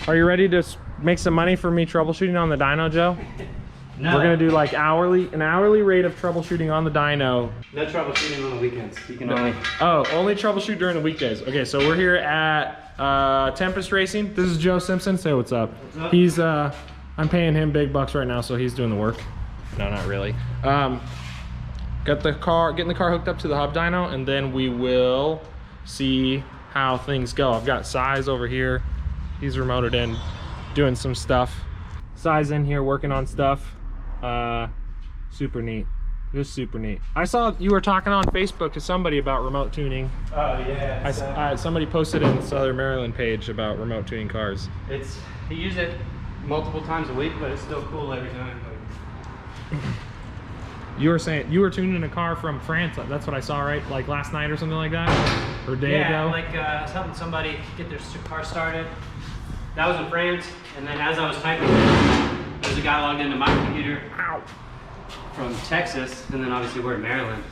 Are you ready to make some money for me troubleshooting on the dyno, Joe? No. We're gonna do like an hourly rate of troubleshooting on the dyno. No troubleshooting on the weekends. You can only... Oh, only troubleshoot during the weekdays. Okay, so we're here at Tempest Racing. This is Joe Simpson. Say what's up. What's up? He's I'm paying him big bucks right now, so he's doing the work. No, not really. Getting the car hooked up to the hub dyno, and then we will see how things go. I've got Size over here. He's remoted in, doing some stuff. Size in here working on stuff. Super neat. Just super neat. I saw you were talking on Facebook to somebody about remote tuning. Oh yeah. Somebody posted in the Southern Maryland page about remote tuning cars. He used it multiple times a week, but it's still cool every time. You were saying you were tuning a car from France. That's what I saw, right? Like last night or something like that, or a day ago. Like I was helping somebody get their car started. That was in France, and then as I was typing, there's a guy logged into my computer from Texas, and then obviously we're in Maryland.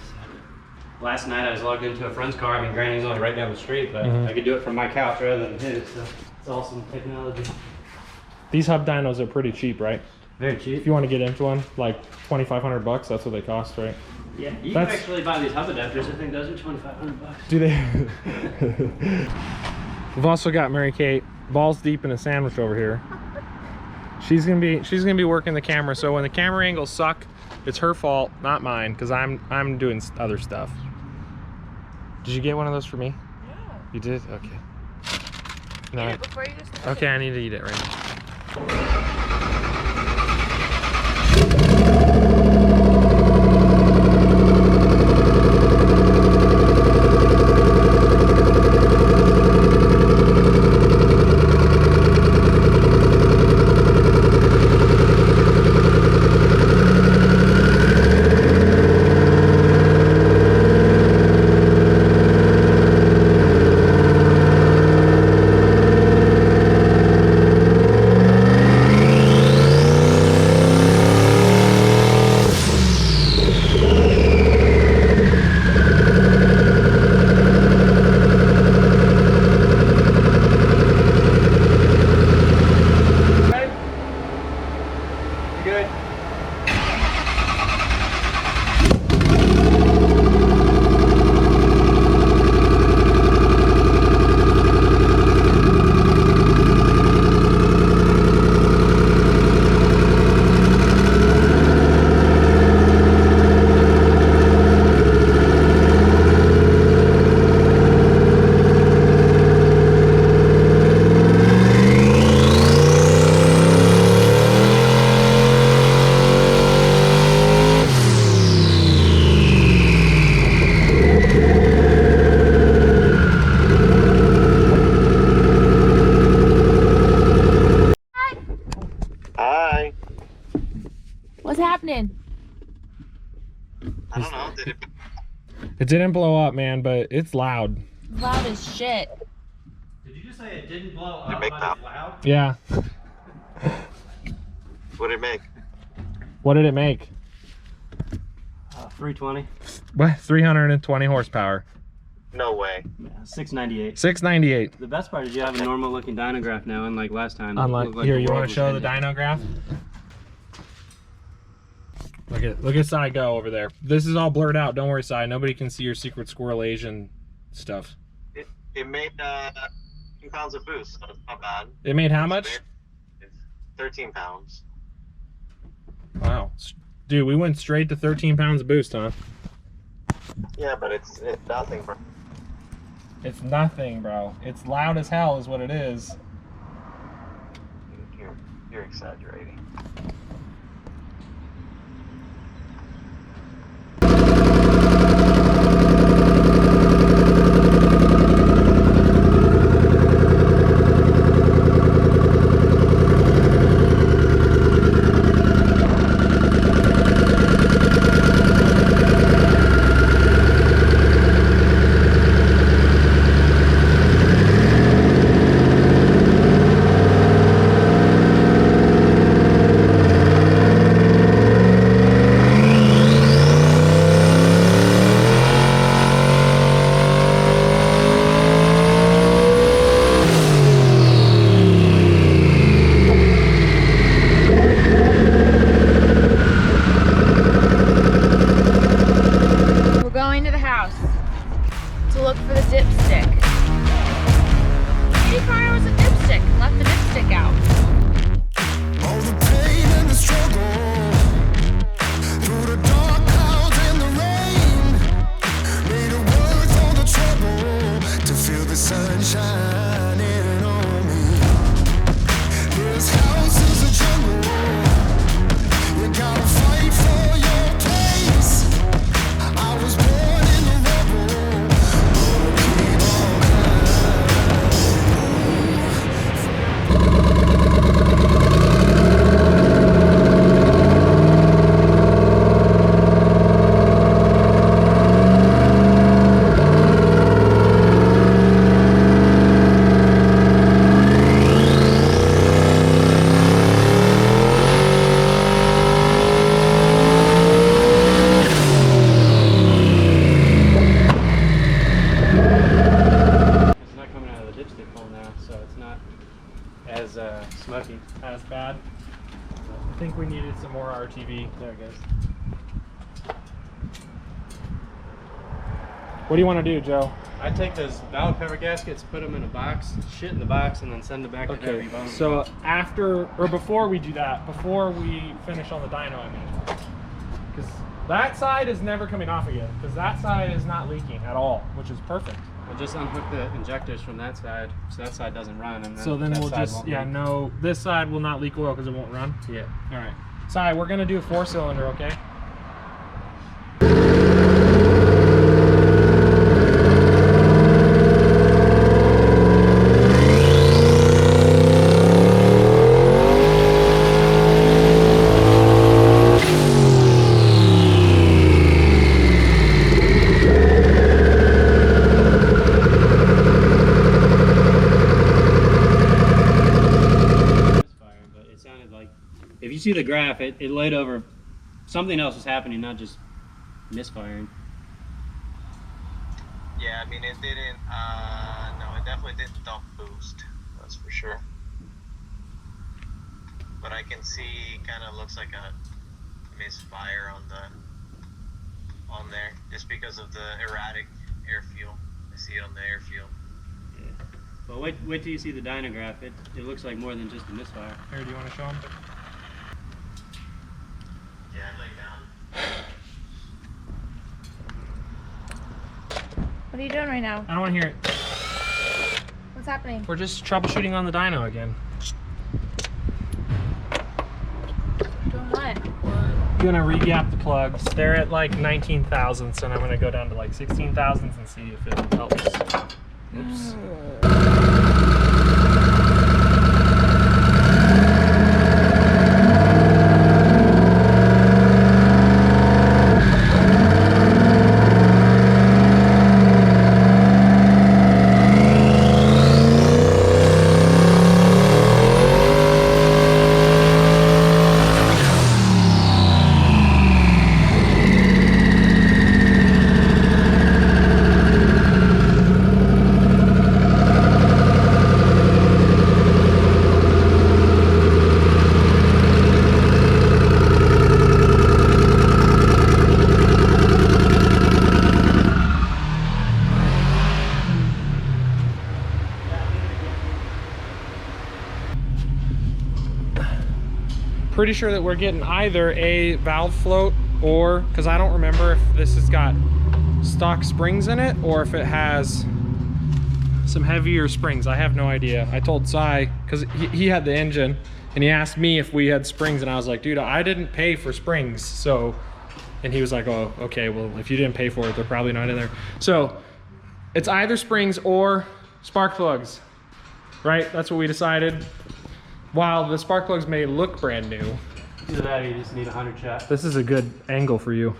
Last night I was logged into a friend's car. I mean, granted, he's only right down the street, but I could do it from my couch rather than his. So it's awesome technology. These hub dynos are pretty cheap, right? Very cheap. If you want to get into one, like 2,500 bucks, that's what they cost, right? Yeah, you can actually buy these hub adapters. I think those are 2,500 bucks. Do they? We've also got Mary Kate balls deep in a sandwich over here. She's gonna be working the camera. So when the camera angles suck, it's her fault, not mine, because I'm doing other stuff. Did you get one of those for me? Yeah. You did? Okay. No. Eat it before you just Okay, I need to eat it right now. What's happening? I don't know. It didn't blow up, man, but it's loud. Loud as shit. Did you just say it didn't blow up, Did it make but it's loud? Yeah. What did it make? What did it make? 320. What? 320 horsepower. No way. Yeah, 698. 698. The best part is you have a normal looking dynograph now, unlike last time. Unlike, It looked like here, the you world want to was show the ending. dynograph? Look at Cy go over there. This is all blurred out. Don't worry, Cy. Nobody can see your secret squirrel Asian stuff. It made 2 pounds of boost, so it's not bad. It made how much? It's 13 pounds. Wow. Dude, we went straight to 13 pounds of boost, huh? Yeah, but it's nothing. It's nothing, bro. It's loud as hell is what it is. You're exaggerating. look for the dipstick. Maybe Connor was a dipstick and left the dipstick out. All the pain and the struggle, through the dark clouds and the rain, made it worth all the trouble to feel the sun shining on me. This house is a jungle, you gotta fight for your place. I was born in the rubble, gonna keep on It's not coming out of the dipstick hole now, so it's not as smoky. As bad. I think we needed some more RTV. There it goes. What do you want to do, Joe? I take those valve cover gaskets, put them in a box, shit in the box, and then send it back to Okay, Heavy Bone. so after, or before we do that, before we finish on the dyno, I mean, because that side is never coming off again, because that side is not leaking at all, which is perfect. We'll just unhook the injectors from that side, so that side doesn't run, and then So then that we'll side just, won't yeah, leak. no, this side will not leak oil because it won't run. Yeah. All right. Si, we're gonna do a 4-cylinder, okay? Misfiring, but it sounded like, if you see the graph, it laid over, something else was happening, not just misfiring. Yeah, I mean, it didn't, no, it definitely didn't dump boost. That's for sure. But I can see, kind of looks like a misfire on there, just because of the erratic air fuel. I see it on the air fuel. Yeah. But wait till you see the dyno graph. It looks like more than just a misfire. Here, do you want to show them? Yeah, lay down. What are you doing right now? I don't want to hear it. What's happening? We're just troubleshooting on the dyno again. Doing what? We're gonna re-gap the plugs. They're at like 19 thousandths, and I'm gonna go down to like 16 thousandths and see if it helps. Oops. Pretty sure that we're getting either a valve float or, because I don't remember if this has got stock springs in it or if it has some heavier springs. I have no idea. I told Cy, because he had the engine, and he asked me if we had springs, and I was like, dude, I didn't pay for springs. So, and he was like, oh, okay, well, if you didn't pay for it, they're probably not in there. So it's either springs or spark plugs, right? That's what we decided. While the spark plugs may look brand new, Either that or you just need a 100 shot. this is a good angle for you.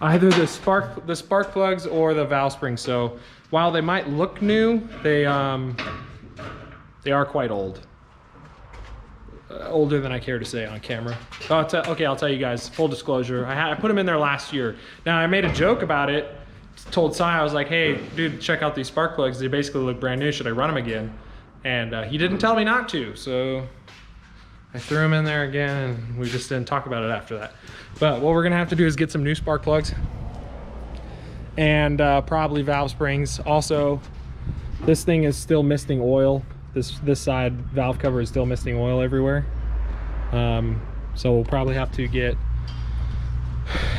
Either the spark plugs or the valve springs. So while they might look new, they are quite old. Older than I care to say on camera. Okay, I'll tell you guys, full disclosure. I put them in there last year. Now I made a joke about it. Told Cy, I was like, hey, dude, check out these spark plugs. They basically look brand new. Should I run them again? And he didn't tell me not to, so I threw them in there again, and we just didn't talk about it after that. But what we're gonna have to do is get some new spark plugs and probably valve springs. Also, this thing is still misting oil. This side valve cover is still misting oil everywhere. So we'll probably have to get,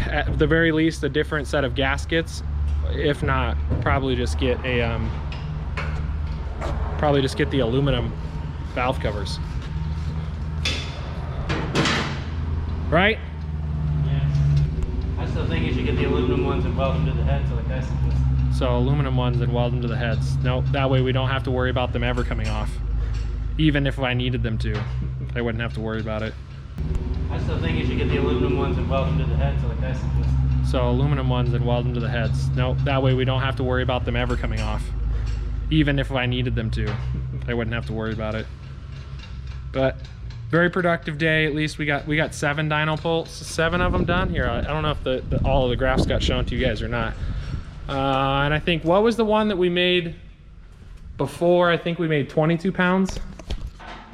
at the very least, a different set of gaskets. If not, probably just get a the aluminum valve covers. Right? Yeah. I still think you should get the aluminum ones and weld them to the heads like I suggested. So aluminum ones and weld them to the heads. Nope, that way we don't have to worry about them ever coming off. Even if I needed them to, I wouldn't have to worry about it. I still think you should get the aluminum ones and weld them to the heads like I suggested. So aluminum ones and weld them to the heads. Nope, that way we don't have to worry about them ever coming off. Even if I needed them to, I wouldn't have to worry about it. But very productive day. At least we got 7 dyno pulls, 7 of them done here. I don't know if all of the graphs got shown to you guys or not. And I think, what was the one that we made before? I think we made 22 pounds.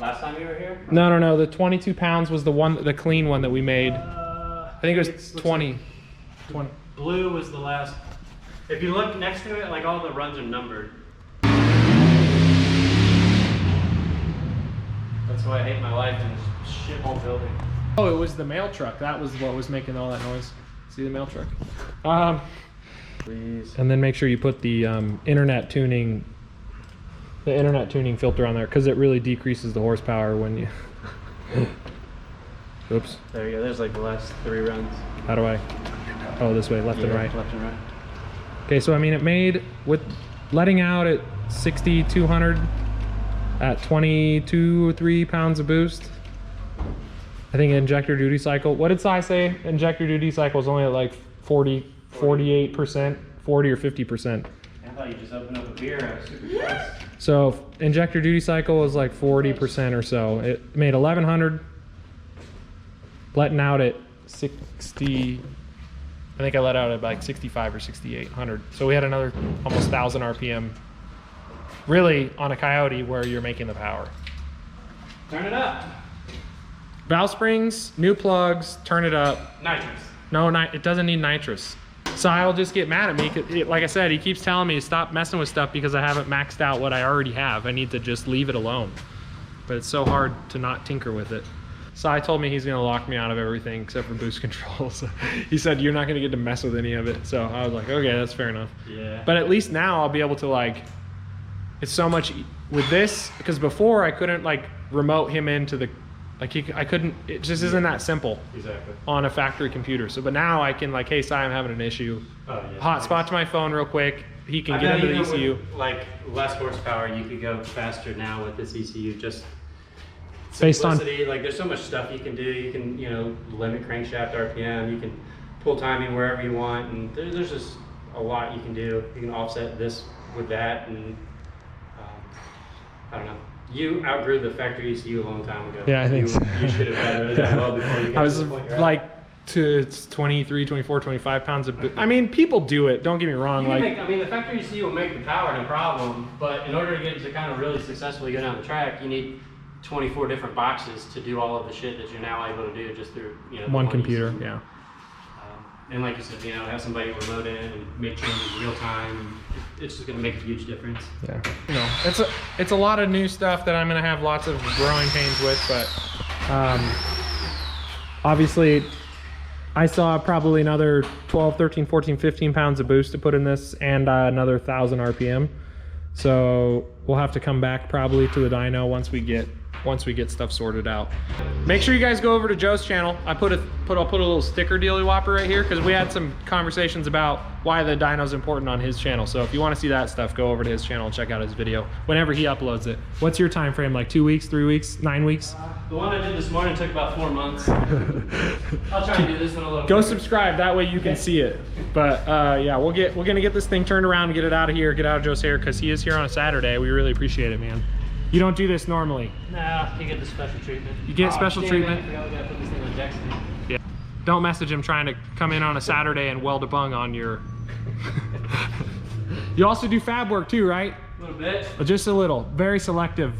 Last time you were here? No. The 22 pounds was the clean one that we made. I think it was 20. 20. Blue was the last. If you look next to it, like all the runs are numbered. That's why I hate my life in this shithole building. Oh, it was the mail truck. That was what was making all that noise. See the mail truck? Please. And then make sure you put the internet tuning filter on there, because it really decreases the horsepower when you. Oops. There you go. There's like the last 3 runs. How do I? Oh, this way, left and right. Left and right. Okay, so I mean, it made, with letting out at 6,200 at 22 or 3 pounds of boost. I think injector duty cycle. What did Sai say? Injector duty cycle is only at like 48%, 40 or 50%. I thought you just opened up a beer. I was super fast. So injector duty cycle was like 40% or so. It made 1,100, letting out at 60. I think I let out at like 65 or 6,800. So we had another almost 1,000 RPM. Really on a Coyote where you're making the power. Turn it up. Valve springs, new plugs, turn it up. Nitrous. No, it doesn't need nitrous. So I'll just get mad at me. Like I said, he keeps telling me to stop messing with stuff because I haven't maxed out what I already have. I need to just leave it alone. But it's so hard to not tinker with it. Sai told me he's gonna lock me out of everything except for boost control. So he said, you're not gonna get to mess with any of it. So I was like, okay, that's fair enough. Yeah. But at least now I'll be able to, like, it's so much with this, because before I couldn't like remote him into the, like I couldn't, it just isn't that simple. Exactly. On a factory computer. So, but now I can, like, hey, Sai, I'm having an issue. Oh, yeah. Hotspot to my phone real quick. He can get into the ECU. With, like, less horsepower, you could go faster now with this ECU. Just Based on, simplicity. Like, there's so much stuff you can do. You can, you know, limit crankshaft RPM. You can pull timing wherever you want, and there's just a lot you can do. You can offset this with that, and I don't know. You outgrew the factory ECU a long time ago. Yeah, I think so. You should have had it as well before you got I was to the point you're like at. to 23, 24, 25 pounds of, I mean, people do it. Don't get me wrong. Like, I mean, the factory ECU will make the power, no problem. But in order to get it to kind of really successfully go down the track, you need 24 different boxes to do all of the shit that you're now able to do just through, you know, one computer. ECU. Yeah. And like you said, you know, have somebody remote in and make changes real time. It's just going to make a huge difference. Yeah. You know, it's a lot of new stuff that I'm going to have lots of growing pains with, but obviously I saw probably another 12, 13, 14, 15 pounds of boost to put in this, and another 1,000 RPM. So we'll have to come back probably to the dyno once we get stuff sorted out. Make sure you guys go over to Joe's channel. I'll put a little sticker dealy whopper right here, because we had some conversations about why the dyno's important on his channel. So if you want to see that stuff, go over to his channel and check out his video whenever he uploads it. What's your time frame? Like 2 weeks, 3 weeks, 9 weeks? The one I did this morning took about 4 months. I'll try and do this one a little Go quicker. subscribe, that way you can see it. But yeah, we're gonna get this thing turned around and get it out of here, get out of Joe's hair, because he is here on a Saturday. We really appreciate it, man. You don't do this normally. Nah, you get the special treatment. You get special treatment. I forgot we gotta put this thing on Jackson. Yeah. Don't message him trying to come in on a Saturday and weld a bung on your... You also do fab work too, right? A little bit. Just a little, very selective.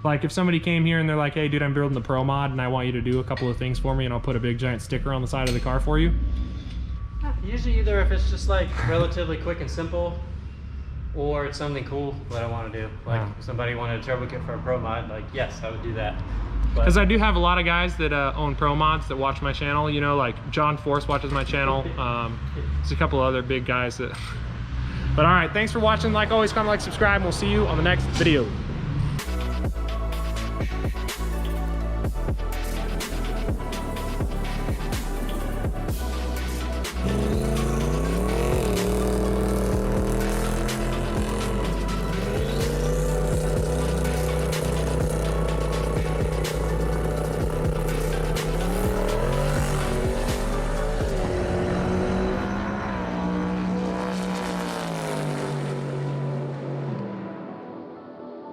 Like if somebody came here and they're like, hey dude, I'm building the Pro Mod and I want you to do a couple of things for me, and I'll put a big giant sticker on the side of the car for you. Usually either if it's just like relatively quick and simple, or it's something cool that I want to do. Like if somebody wanted a turbo kit for a pro mod, like yes, I would do that. Because I do have a lot of guys that own pro mods that watch my channel. You know, like John Force watches my channel. There's a couple other big guys that. But all right, thanks for watching. Like always, comment, like, subscribe, and we'll see you on the next video.